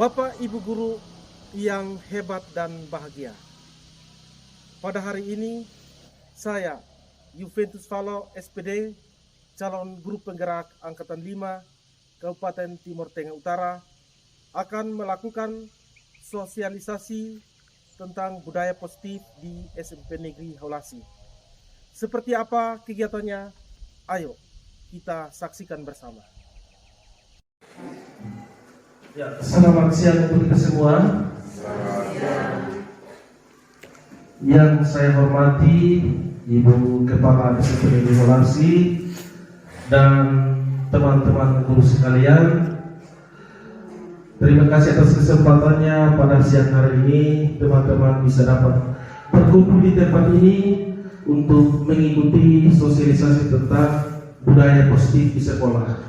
Bapak Ibu guru yang hebat dan bahagia. Pada hari ini saya, Juventus Valo SPD, calon guru penggerak Angkatan 5 Kabupaten Timur Tengah Utara, akan melakukan sosialisasi tentang budaya positif di SMP Negeri Haulasi. Seperti apa kegiatannya? Ayo kita saksikan bersama. Ya, selamat siang untuk kita semua. Yang saya hormati Ibu Kepala SMP Negeri Haulasi dan teman-teman guru sekalian. Terima kasih atas kesempatannya pada siang hari ini teman-teman bisa dapat berkumpul di tempat ini untuk mengikuti sosialisasi tentang budaya positif di sekolah.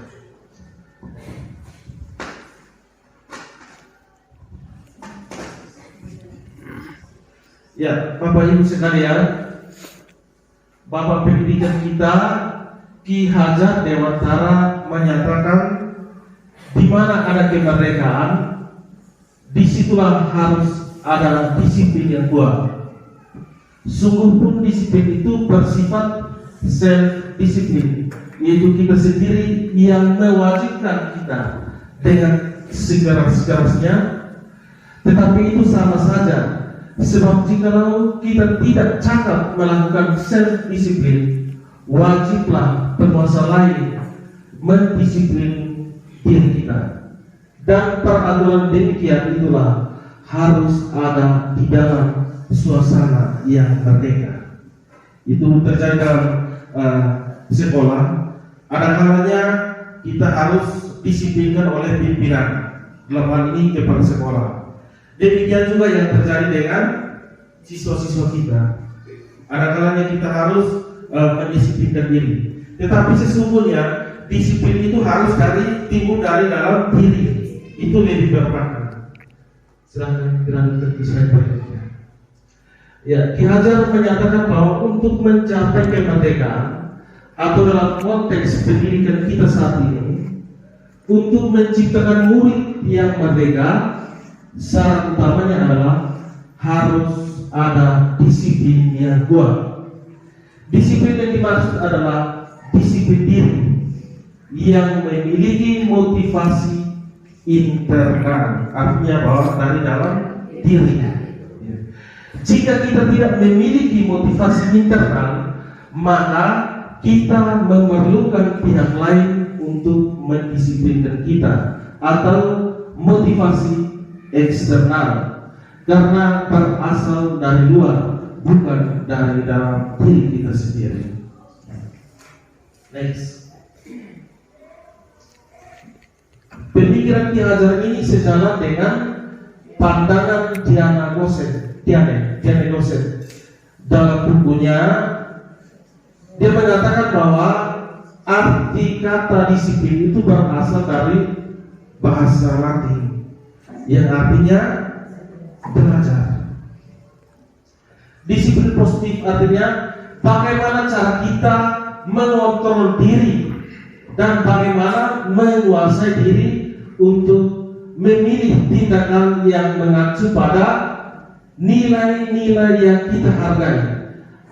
Ya, Bapak Ibu sekalian, Bapak Pendidikan kita Ki Hajar Dewantara menyatakan di mana ada kemerdekaan, disitulah harus ada disiplin yang kuat. Sungguh pun disiplin itu bersifat self-disiplin, yaitu kita sendiri yang mewajibkan kita dengan sekeras-kerasnya. Tetapi itu sama saja, sebab jikalau kita tidak cakap melakukan self-disiplin, wajiblah penguasa lain mendisiplin diri kita. Dan peraturan demikian itulah harus ada di dalam suasana yang merdeka. Itu terjadi dalam sekolah. Ada kalanya kita harus disiplinkan oleh pimpinan, dalam hal ini kepala sekolah. Demikian juga yang terjadi dengan siswa-siswa kita. Ada kalanya kita harus mendisiplinkan diri. Tetapi sesungguhnya disiplin itu harus timbul dari dalam diri. Itu lebih bermakna. Silahkan dilanjutkan ke slide berikutnya. Ya, Ki Hajar menyatakan bahwa untuk mencapai kemerdekaan atau dalam konteks pendidikan kita saat ini, untuk menciptakan murid yang merdeka, syarat utamanya adalah harus ada disiplin yang kuat. Disiplin yang dimaksud adalah disiplin diri yang memiliki motivasi internal, artinya bahwa dari dalam diri. Jika kita tidak memiliki motivasi internal, maka kita memerlukan pihak lain untuk mendisiplinkan kita, atau motivasi eksternal, karena berasal dari luar, bukan dari dalam diri kita sendiri. Next. Pemikiran Ki Hajar ini sejalan dengan pandangan Diana Gosen dalam bukunya. Dia mengatakan bahwa arti kata disiplin itu berasal dari bahasa Latin yang artinya belajar. Disiplin positif artinya bagaimana cara kita mengontrol diri dan bagaimana menguasai diri untuk memilih tindakan yang mengacu pada nilai-nilai yang kita hargai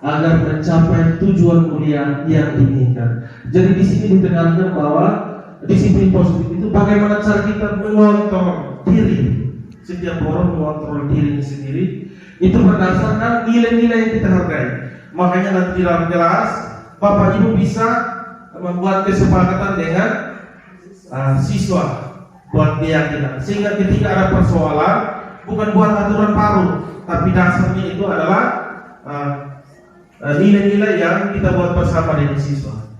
agar mencapai tujuan mulia yang diinginkan. Jadi di sini ditekankan bahwa disiplin positif itu bagaimana cara kita mengontrol diri. Setiap orang mengontrol dirinya sendiri itu berdasarkan nilai-nilai yang kita hargai. Makanya nanti dalam kelas Bapak Ibu bisa membuat kesepakatan dengan siswa buat keyakinan, sehingga ketika ada persoalan bukan buat aturan baru, tapi dasarnya itu adalah nilai-nilai yang kita buat bersama dengan siswa.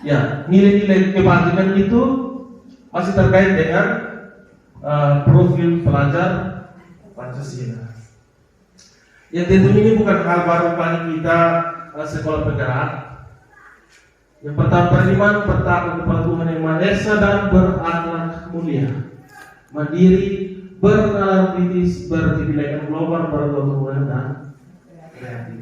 Ya, nilai-nilai kebajikan itu masih terkait dengan profil pelajar Pancasila. Ya, tentu ini bukan hal baru bagi kita sekolah penggerak. Yang pertama, beriman, bertakwa kepada Tuhan Yang Maha Esa dan berakhlak mulia, mandiri, bernalar kritis, bernilai global, berdoa dan kreatif.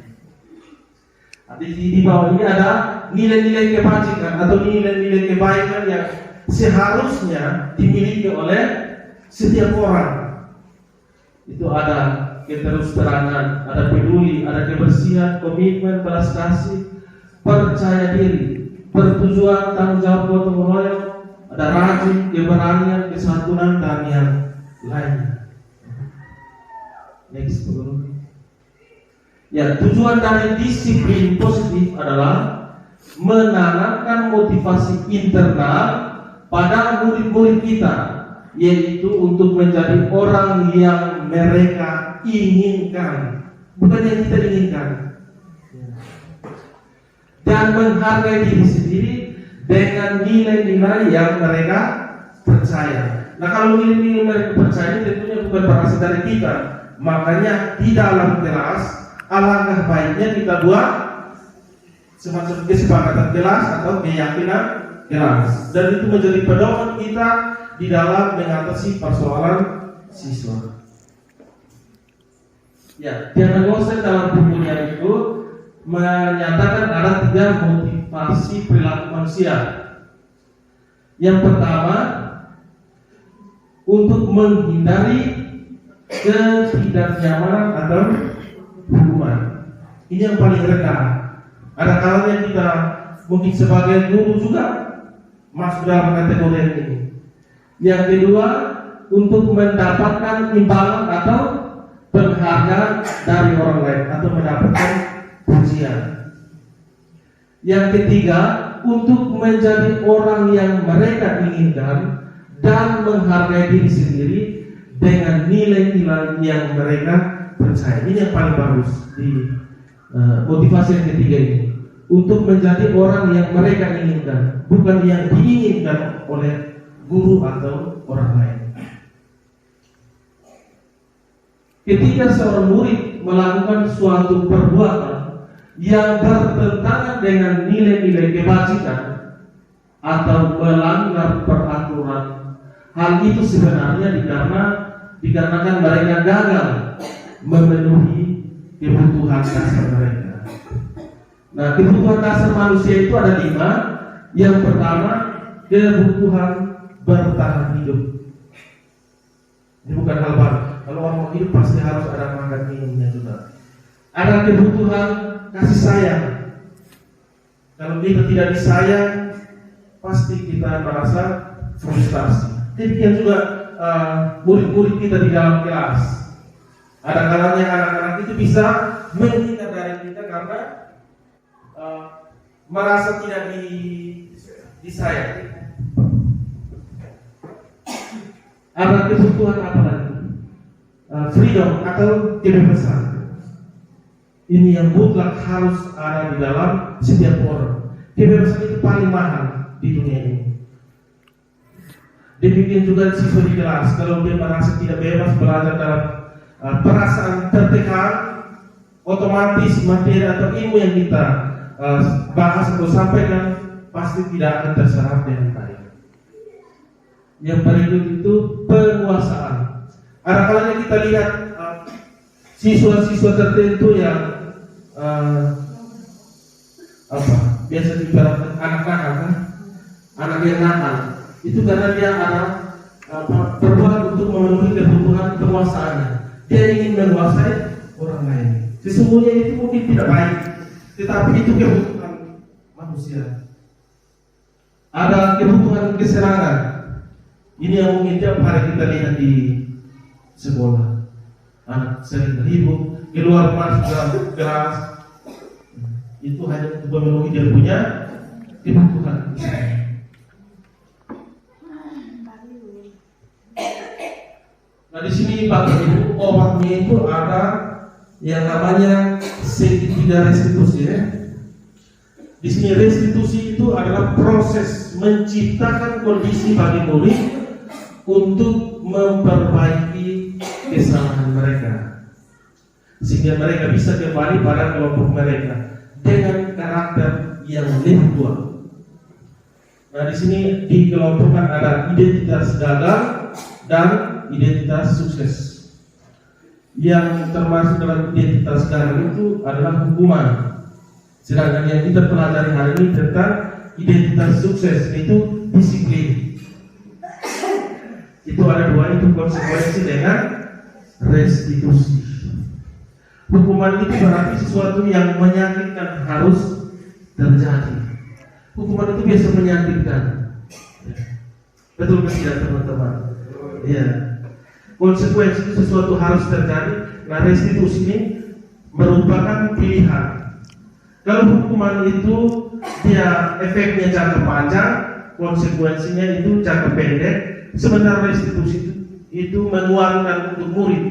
Di bawah ini ada nilai-nilai kebajikan atau nilai-nilai kebaikan yang seharusnya dimiliki oleh setiap orang. Itu ada keterus-terangan, ada peduli, ada kebersihan, komitmen, belas kasih, percaya diri, pertujuan, tanggung jawab, gotong royong, ada rajin, keberanian, kesatuan, dan yang lainnya. Next, ya, tujuan dari disiplin positif adalah menanamkan motivasi internal pada murid-murid kita, yaitu untuk menjadi orang yang mereka inginkan, bukan yang kita inginkan, dan menghargai diri sendiri dengan nilai-nilai yang mereka percaya. Nah, kalau nilai-nilai mereka percaya tentunya bukan berasal dari kita. Makanya di dalam kelas alangkah baiknya kita buat semacam kesepakatan kelas atau keyakinan kelas, dan itu menjadi pedoman kita di dalam mengatasi persoalan siswa. Ya, Diana Gosen dalam bukunya itu menyatakan ada 3 motivasi perilaku manusia. Yang pertama, untuk menghindari ketidaknyamanan atau hukuman. Ini yang paling rendah. Ada kalanya kita mungkin sebagai guru juga masuk dalam kategori ini. Yang kedua, untuk mendapatkan imbalan atau penghargaan dari orang lain atau mendapatkan pujian. Yang ketiga, untuk menjadi orang yang mereka inginkan dan menghargai diri sendiri dengan nilai-nilai yang mereka percaya. Ini yang paling bagus di motivasi yang ketiga ini. Untuk menjadi orang yang mereka inginkan, bukan yang diinginkan oleh guru atau orang lain. Ketika seorang murid melakukan suatu perbuatan yang bertentangan dengan nilai-nilai kebajikan atau melanggar peraturan, hal itu sebenarnya dikarenakan mereka gagal memenuhi kebutuhan dasar mereka. Nah, kebutuhan dasar manusia itu ada 5. Yang pertama, kebutuhan bertahan hidup. Ini bukan hal baru. Kalau orang mau hidup pasti harus ada makan minumnya juga. Ada kebutuhan kasih sayang. Kalau kita tidak disayang, pasti kita merasa frustasi. Demikian juga murid-murid kita di dalam kelas. Ada kalanya anak-anak itu bisa menghindar dari kita karena merasa tidak disayang. Ada kebutuhan apa lagi? Freedom atau kebebasan. Ini yang mutlak harus ada di dalam setiap orang. Kebebasan itu paling mahal di dunia ini. Demikian juga siswa di kelas, kalau dia merasa tidak bebas belajar dalam perasaan tertekan, otomatis materi atau ilmu yang kita bahas atau sampaikan pasti tidak akan terserap dengan baik. Yang berikut itu penguasaan. Ada kalanya kita lihat siswa-siswa tertentu yang biasa diibaratkan anak-anak, anak yang nakal. Itu karena dia ada berbuat untuk memenuhi kebutuhan penguasaannya. Dia ingin menguasai orang lain. Sesungguhnya itu mungkin tidak baik, tetapi itu kebutuhan manusia. Ada kebutuhan kesenangan. Ini yang mungkin tiap hari kita lihat di sekolah. Anak sering terhibur, keluar masuk dalam kelas. Itu hanya untuk memenuhi dia punya kebutuhan. Nah, di sini Bapak Ibu, obatnya itu ada yang namanya segitiga restitusi ya. Di sini restitusi itu adalah proses menciptakan kondisi bagi murid untuk memperbaiki kesalahan mereka, sehingga mereka bisa kembali pada kelompok mereka dengan karakter yang lebih kuat. Nah, di sini dikelompokkan ada identitas gagal dan identitas sukses. Yang termasuk dalam identitas gagal itu adalah hukuman. Sedangkan yang kita pelajari hari ini tentang identitas sukses itu disiplin. Itu ada dua, itu konsekuensi dengan restitusi. Hukuman itu berarti sesuatu yang menyakitkan harus terjadi. Hukuman itu biasa menyakitkan. Betul tidak teman-teman? Ya. Konsekuensi itu sesuatu harus terjadi. Nah, restitusi ini merupakan pilihan. Kalau hukuman itu dia efeknya jangka panjang, konsekuensinya itu jangka pendek. Sementara restitusi itu menguatkan untuk murid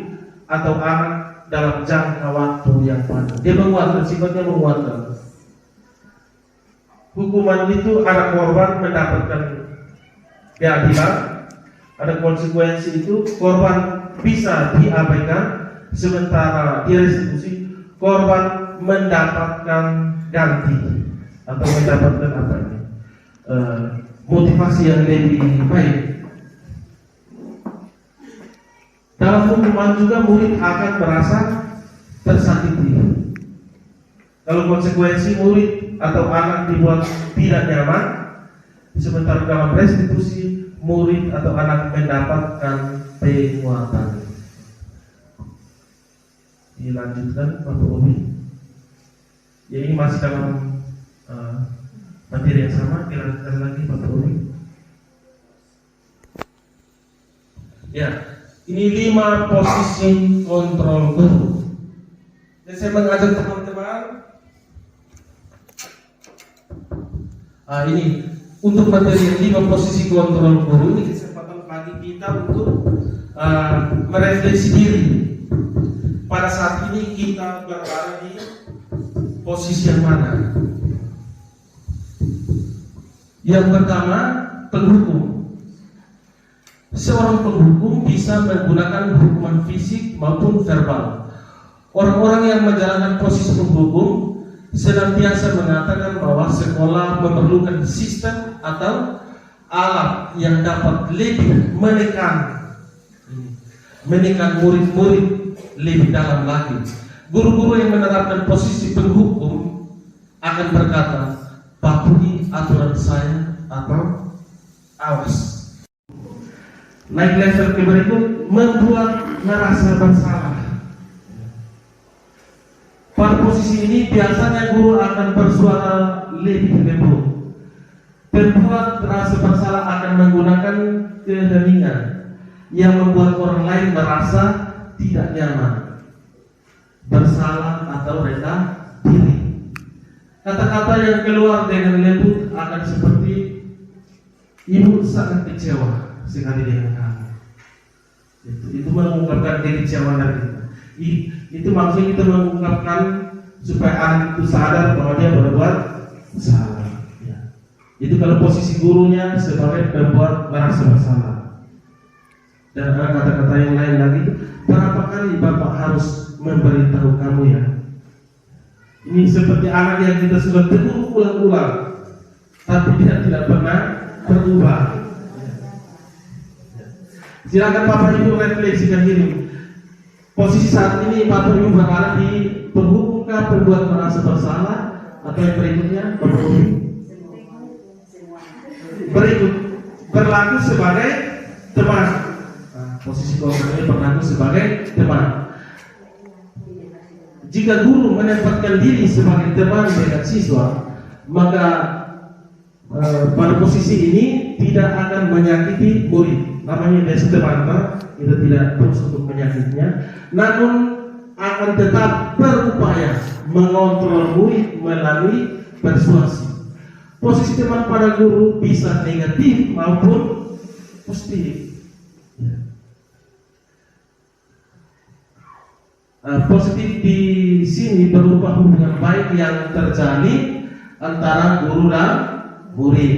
atau anak dalam jangka waktu yang panjang. Dia menguatkan, sifatnya menguatkan. Hukuman itu anak korban mendapatkan keadilan, ada konsekuensi itu korban bisa diabaikan, sementara di restitusi korban mendapatkan ganti atau mendapatkan apa ini motivasi yang lebih baik. Dalam hukuman juga murid akan merasa tersakiti. Kalau konsekuensi murid atau anak dibuat tidak nyaman, sementara dalam restitusi murid atau anak mendapatkan penguatan. Dilanjutkan Bapak Bobi. Ya, ini masih dalam materi yang sama. Dilanjutkan lagi Bapak Bobi. Ya, ini 5 posisi kontrol guru. Dan saya mengajak teman-teman. Ini untuk materi 5 posisi kontrol guru, ini kesempatan bagi kita untuk merefleksi diri. Pada saat ini kita berada di posisi yang mana? Yang pertama, penghukum. Seorang penghukum bisa menggunakan hukuman fisik maupun verbal. Orang-orang yang menjalankan posisi penghukum senantiasa mengatakan bahwa sekolah memerlukan sistem atau alat yang dapat lebih menekan murid-murid lebih dalam lagi. Guru-guru yang menerapkan posisi penghukum akan berkata, patuhi aturan saya atau awas. Naik level ke berikut, membuat merasa bersalah. Pada posisi ini biasanya guru akan bersuara lebih lembut. Pembuat merasa bersalah akan menggunakan keheningan yang membuat orang lain merasa tidak nyaman, bersalah atau rendah diri. Kata-kata yang keluar dengan lembut akan seperti, ibu sangat kecewa sekali dengan kamu. Itu mengungkapkan kekecewaan kita. Itu maksudnya kita mengungkapkan supaya anak itu sadar bahwa dia berbuat salah. Ya. Itu kalau posisi gurunya sebagai pembuat merasa bersalah. Dan ada kata-kata yang lain lagi. Berapa kali Bapak harus memberitahu kamu ya? Ini seperti anak yang kita sudah tegur ulang-ulang, tapi dia tidak pernah berubah. Silakan Bapak Ibu refleksikan diri. Posisi saat ini Bapak Ibu berada di penghukumkah, pembuat merasa bersalah, atau yang berikutnya Bapak Ibu? Berikut berlaku sebagai teman. Posisi kontrol ini berlaku sebagai teman. Jika guru menempatkan diri sebagai teman dengan siswa, maka pada posisi ini tidak akan menyakiti murid. Namanya best teman, kita tidak terus untuk menyakitinya, namun akan tetap berupaya mengontrol murid melalui persuasi. Posisi teman pada guru bisa negatif maupun positif. Positif di sini berupa hubungan baik yang terjalin antara guru dan murid.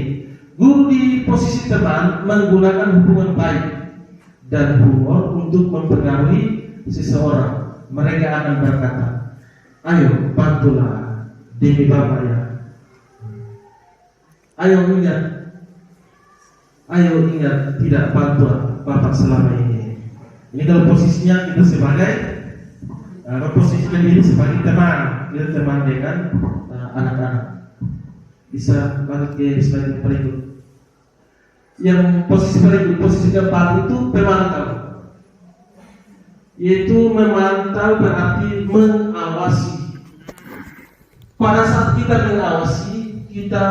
Guru di posisi teman menggunakan hubungan baik dan humor untuk mempengaruhi seseorang. Mereka akan berkata, ayo bantulah demi Bapak ya. Ayo ingat tidak bantuan Bapak selama ini. Ini kalau posisinya kita sebagai memposisikan diri sebagai teman, kita teman dengan anak-anak. Bisa balik ke slide berikut. Yang posisi keempat itu pemantau. Yaitu memantau berarti mengawasi. Pada saat kita mengawasi, kita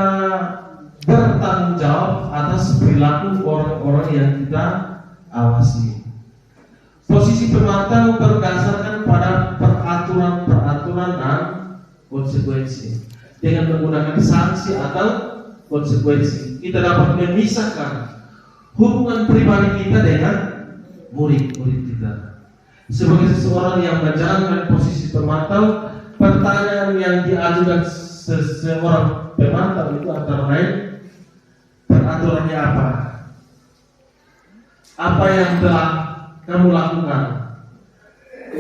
bertanggung jawab atas perilaku orang-orang yang kita awasi. Posisi pemantau berdasarkan pada peraturan-peraturan dan konsekuensi. Dengan menggunakan sanksi atau konsekuensi, kita dapat memisahkan hubungan pribadi kita dengan murid-murid kita. Sebagai seseorang yang menjalankan posisi pemantau, pertanyaan yang diajukan seseorang pemantau itu antara lain, peraturannya apa? Apa yang telah kamu lakukan?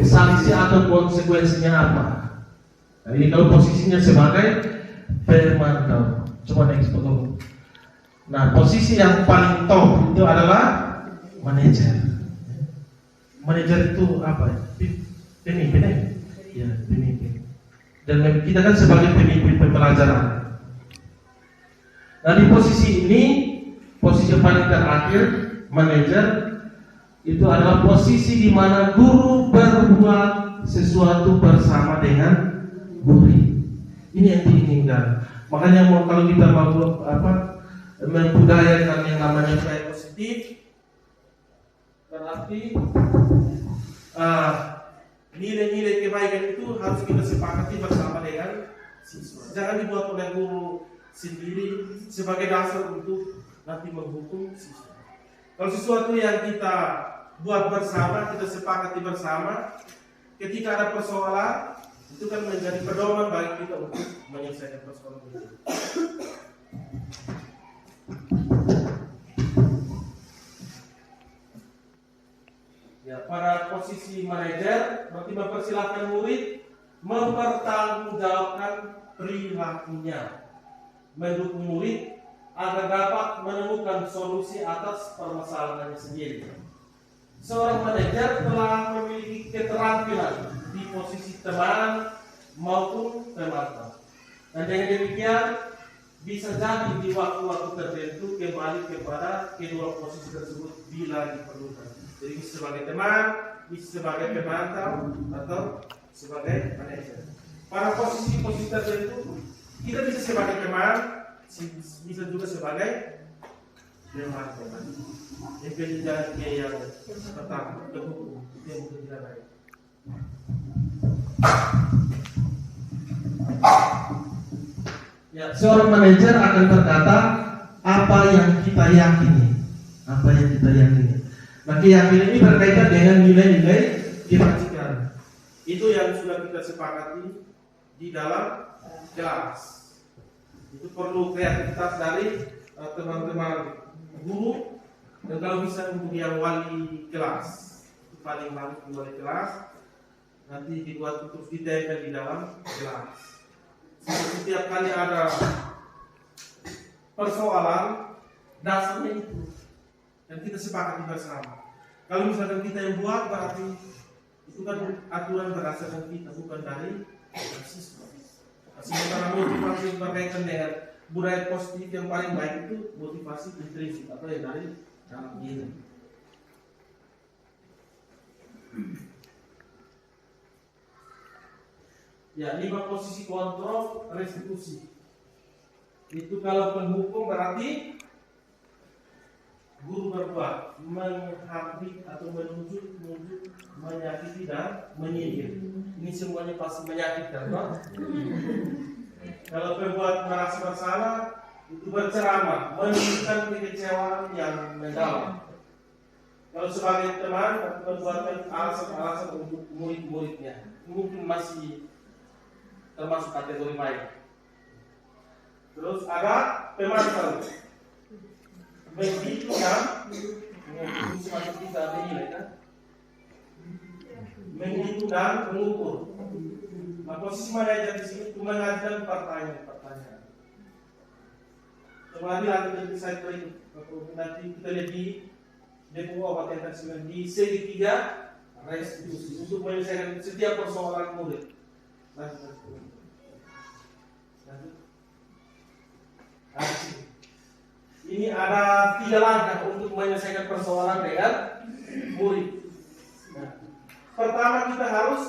Sanksi atau konsekuensinya apa? Nah, ini kalau posisinya sebagai pemantau. Coba next foto. Nah, posisi yang paling top itu adalah manajer. Manajer itu apa? Pemimpin, ya, pemimpin. Dan kita kan sebagai pemimpin pembelajaran. Nah, di posisi ini, posisi yang paling terakhir, manajer, itu adalah posisi di mana guru berbuat sesuatu bersama dengan murid. Ini yang diinginkan. Makanya kalau kita mau membudayakan yang namanya nilai positif, berarti nilai-nilai kebaikan itu harus kita sepakati bersama dengan siswa. Jangan dibuat oleh guru sendiri sebagai dasar untuk nanti menghukum siswa. Kalau sesuatu yang kita buat bersama, kita sepakati bersama, ketika ada persoalan, itu kan menjadi pedoman bagi kita untuk menyelesaikan persoalan itu. Ya, pada posisi manajer berarti mempersilahkan murid mempertanggungjawabkan perilakunya, mendukung murid agar dapat menemukan solusi atas permasalahannya sendiri. Seorang manajer telah memiliki keterampilan di posisi teman maupun pemantau. Dan dengan demikian bisa jadi di waktu-waktu tertentu kembali kepada kedua posisi tersebut bila diperlukan. Jadi bisa sebagai teman, bisa sebagai pemantau atau sebagai manajer. Pada posisi-posisi tertentu kita bisa sebagai teman, bisa juga sebagai pemantau. Yang penjaga yang tetap terhukum itu yang mungkin tidak baik. Ya, seorang manajer akan berkata apa yang kita yakini, apa yang kita yakini. Nah, keyakinan ini berkaitan dengan nilai-nilai kebajikan. Itu yang sudah kita sepakati di dalam kelas. Itu perlu kreativitas dari teman-teman guru dan kalau bisa untuk yang wali kelas, itu paling bagus di wali kelas. Nanti dibuat terus ditempel di dalam kelas. Setiap kali ada persoalan, dasarnya itu dan kita sepakati bersama. Kalau misalkan kita yang buat, berarti itu kan aturan berdasarkan kita, bukan dari siswa. Sementara motivasi berkaitan dengan budaya positif yang paling baik itu motivasi intrinsik atau yang dari dalam diri. Ya, 5 posisi kontrol restitusi. Itu kalau penghukum berarti guru berbuat menghabis atau menunjuk, menyakiti dan menyindir. Ini semuanya pasti menyakitkan, Pak. Kalau pembuat merasa bersalah itu berceramah, menunjukkan kekecewaan yang mendalam. Kalau sebagai teman atau membuatkan alasan-alasan untuk murid-muridnya, mungkin masih termasuk kategori baik. Terus ada pemantau, menghitungkan, semacam kita menilai kan, menghitung dan mengukur. Nah, posisi manajer di sini itu mengajukan pertanyaan. Kembali nanti saya beri, nanti kita lihat di DPO bagian tersebut di segitiga restitusi untuk menyelesaikan setiap persoalan murid. Ini ada 3 langkah untuk menyelesaikan persoalan dengan murid. Nah, pertama kita harus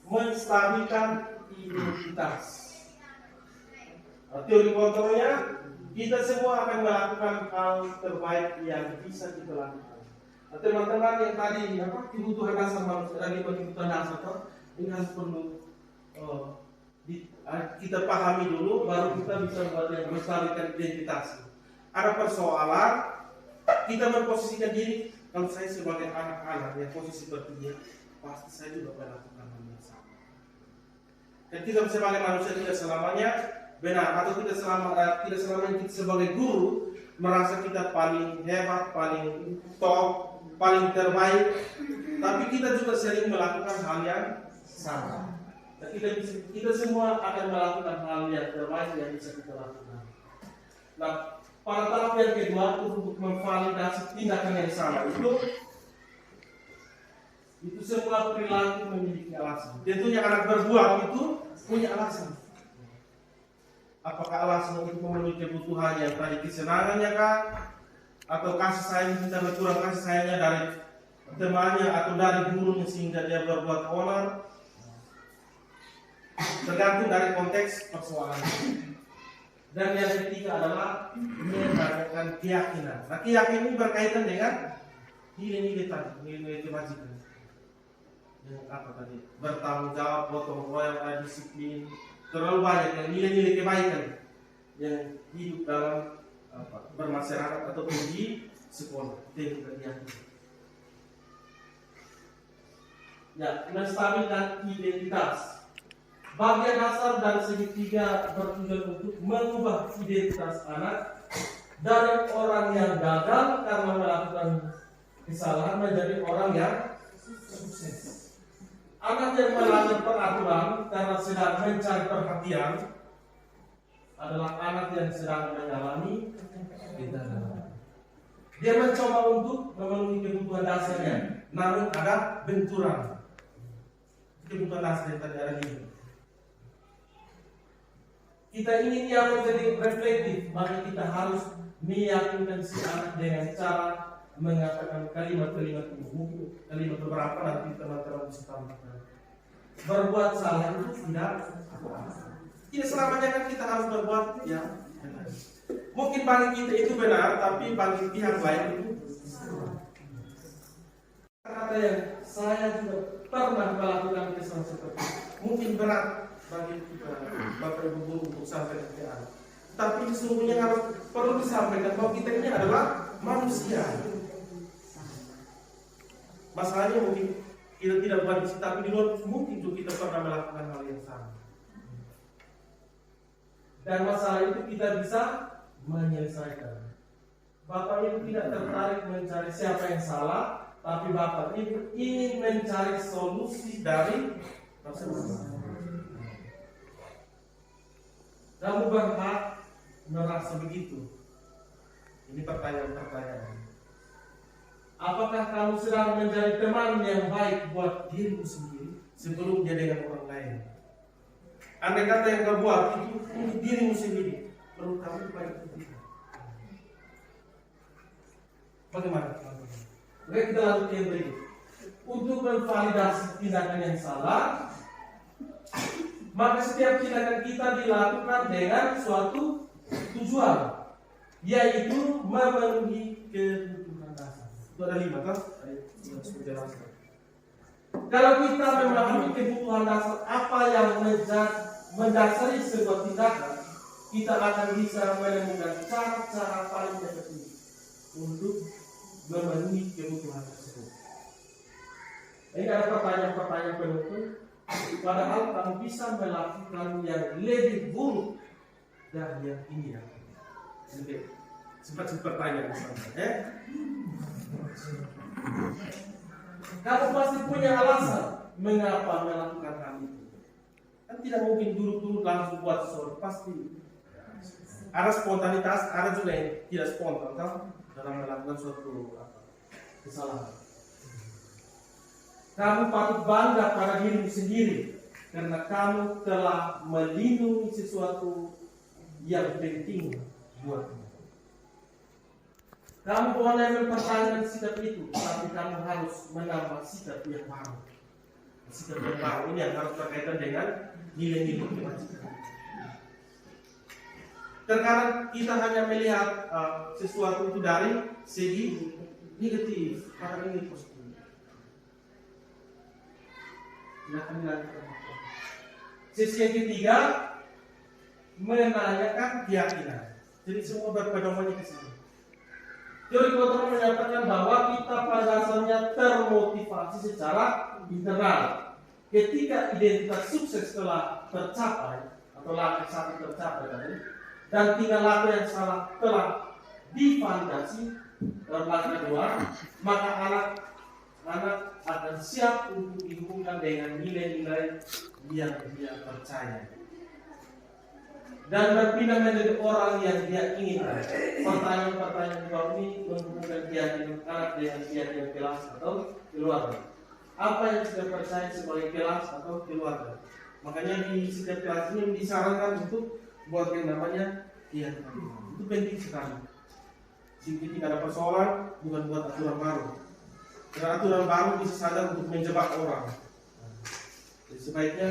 menstabilkan identitas. Teori kontrolnya, kita semua akan melakukan hal terbaik yang bisa kita lakukan. Teman-teman yang tadi kebutuhan dasar manusia, tadi kebutuhan dasar ini harus perlu kita pahami dulu, baru kita bisa menstabilkan identitas. Ada persoalan, kita memposisikan diri. Kalau saya sebagai anak-anak yang posisi seperti dia, pasti saya juga melakukan hal yang sama. Dan kita sebagai manusia tidak selamanya benar, atau tidak selamanya kita sebagai guru merasa kita paling hebat, paling top, paling terbaik. Tapi kita juga sering melakukan hal yang sama. Dan kita semua akan melakukan hal yang terbaik yang bisa kita lakukan. Nah, pada tahap yang kedua untuk memvalidasi tindakan yang salah itu semua perilaku memiliki alasan. Tentunya anak berbuat itu punya alasan. Apakah alasan untuk memenuhi kebutuhan yang tadi kesenangannya kah? Atau kasih sayang kita kurang kasih sayangnya dari temannya atau dari gurunya sehingga dia berbuat onar? Tergantung dari konteks persoalan. Dan yang ketiga adalah menanyakan keyakinan. Nah, keyakinan ini berkaitan dengan nilai-nilai tadi, nilai-nilai kebajikan. Yang apa tadi? Bertanggung jawab, gotong royong, disiplin. Terlalu banyak yang nilai-nilai kebaikan yang hidup dalam bermasyarakat atau di sekolah. Itu yang kita yakini. Ya, menstabilkan identitas. Bagian dasar dan segitiga bertujuan untuk mengubah identitas anak dari orang yang gagal karena melakukan kesalahan menjadi orang yang sukses. Anak yang melanggar peraturan karena sedang mencari perhatian adalah anak yang sedang mengalami kegagalan. Dia mencoba untuk memenuhi kebutuhan dasarnya, namun ada benturan kebutuhan dasar yang terjadi ini. Kita ingin dia menjadi reflektif, maka kita harus meyakinkan si anak dengan cara mengatakan kalimat-kalimat ini. Mungkin kalimat beberapa nanti teman-teman bisa tambahkan. Berbuat salah itu tidak selamanya kan kita harus berbuat ya benar. Mungkin bagi kita itu benar, tapi bagi pihak lain itu salah. Kata yang saya juga pernah melakukan kesalahan seperti itu. Mungkin berat bagi kita Bapak Ibu guru untuk sampaikan ke anak. Tapi sesungguhnya harus perlu disampaikan bahwa kita ini adalah manusia. Masalahnya mungkin kita tidak buat tapi di luar mungkin juga kita pernah melakukan hal yang sama. Dan masalah itu kita bisa menyelesaikan. Bapak itu tidak tertarik mencari siapa yang salah, tapi Bapak itu ingin mencari solusi dari masalah. Kamu berhak merasa begitu. Ini pertanyaan-pertanyaan. Apakah kamu sedang menjadi teman yang baik buat dirimu sendiri sebelum dia dengan orang lain? Andai kata yang kau buat itu untuk dirimu sendiri, perlu kamu baik itu. Bagaimana? Mereka kita lakukan yang berikut. Untuk memvalidasi tindakan yang salah, maka setiap tindakan kita dilakukan dengan suatu tujuan, yaitu memenuhi kebutuhan dasar. Itu ada 5 kan? Kalau kita memahami kebutuhan dasar apa yang mendasari sebuah tindakan, kita akan bisa menemukan cara-cara paling efektif untuk memenuhi kebutuhan tersebut. Ini ada pertanyaan-pertanyaan penutup. Padahal kamu bisa melakukan yang lebih buruk dari yang ini ya. Sempat pertanyaan misalnya, kamu pasti punya alasan mengapa melakukan hal itu. Kan tidak mungkin dulu langsung buat sesuatu, pasti ada spontanitas, ada juga yang tidak spontan kan dalam melakukan suatu kesalahan. Kamu patut bangga pada dirimu sendiri karena kamu telah melindungi sesuatu yang penting buatmu. Kamu boleh mempertahankan sikap itu, tapi kamu harus menambah sikap yang baru. Sikap yang baru ini yang harus berkaitan dengan nilai-nilai kebajikan. Terkadang kita hanya melihat sesuatu itu dari segi negatif, karena ini positif. Sesi yang ketiga menanyakan keyakinan. Jadi semua berpedomannya ke sana. Teori Gottman menyatakan bahwa kita pada dasarnya termotivasi secara internal. Ketika identitas sukses telah tercapai atau laku satu tercapai tadi, dan tinggal laku yang salah telah divalidasi dalam laku kedua, maka anak akan siap untuk dihubungkan dengan nilai-nilai yang dia percaya dan berpindah menjadi orang yang dia inginkan. Pertanyaan-pertanyaan di bawah ini menghubungkan keyakinan anak dengan keyakinan kelas atau keluarga. Apa yang sudah percaya sebagai kelas atau keluarga. Makanya di setiap kelas ini disarankan untuk buat yang namanya keyakinan. Itu penting sekali. Jika tidak ada persoalan, bukan buat aturan baru. Karena aturan baru bisa saja untuk menjebak orang. Jadi sebaiknya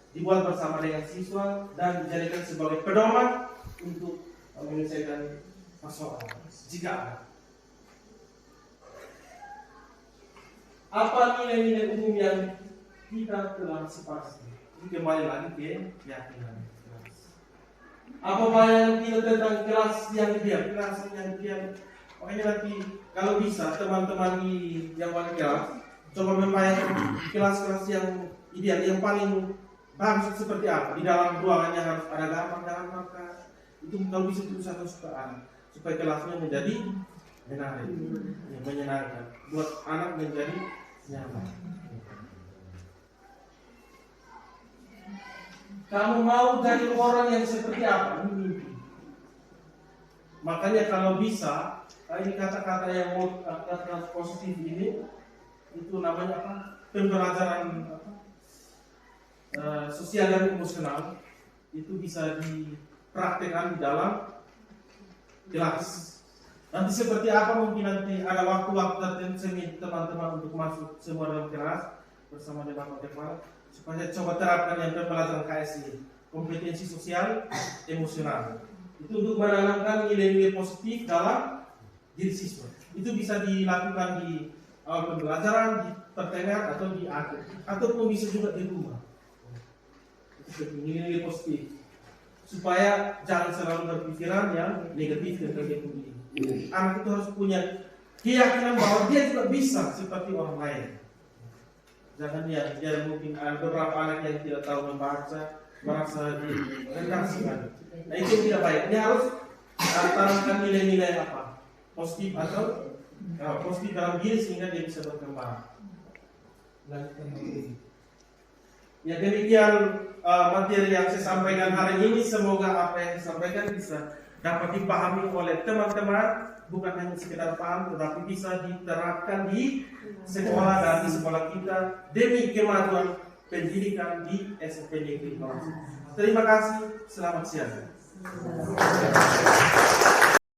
dibuat bersama dengan siswa dan dijadikan sebagai pedoman untuk menyelesaikan persoalan jika ada. Apa nilai-nilai umum yang kita telah sepakati? Ini kembali lagi ke keyakinan. Apa yang kita tentang kelas yang ideal? Kelas yang ideal. Makanya nanti kalau bisa teman-teman yang wali kelas coba membayangkan kelas-kelas yang ideal, yang paling bagus seperti apa. Di dalam ruangannya harus ada gambar-gambar. Itu kalau bisa diusahakan supaya kelasnya menjadi menarik, menyenangkan, buat anak menjadi nyaman. Kamu mau jadi orang yang seperti apa? Ini mimpi. Makanya kalau bisa, ini kata-kata yang kata positif ini, itu namanya apa? Pembelajaran sosial dan emosional itu bisa dipraktekkan di dalam kelas. Nanti seperti apa mungkin nanti ada waktu-waktu tertentu teman-teman untuk masuk semua dalam kelas bersama dengan Bapak Kepala supaya coba terapkan yang pembelajaran KSI, kompetensi sosial emosional. Itu untuk menanamkan nilai-nilai positif dalam diri siswa. Itu bisa dilakukan di awal pembelajaran, di pertengahan atau di akhir, ataupun bisa juga di rumah. Nilai-nilai positif supaya jangan selalu berpikiran yang negatif tentang diri sendiri. Anak itu harus punya keyakinan bahwa dia juga bisa seperti orang lain. Jangan dia mungkin ada beberapa anak yang tidak tahu membaca, merasa direndahkan. Nah itu tidak baik. Dia harus tanamkan nilai-nilai apa? Positif atau positif dalam diri sehingga dia bisa berkembang. Ya demikian materi yang saya sampaikan hari ini. Semoga apa yang disampaikan bisa dapat dipahami oleh teman-teman, bukan hanya sekedar paham, tetapi bisa diterapkan di sekolah dan di sekolah kita demi kemajuan pendidikan di SMP Negeri Malang. Terima kasih, selamat siang.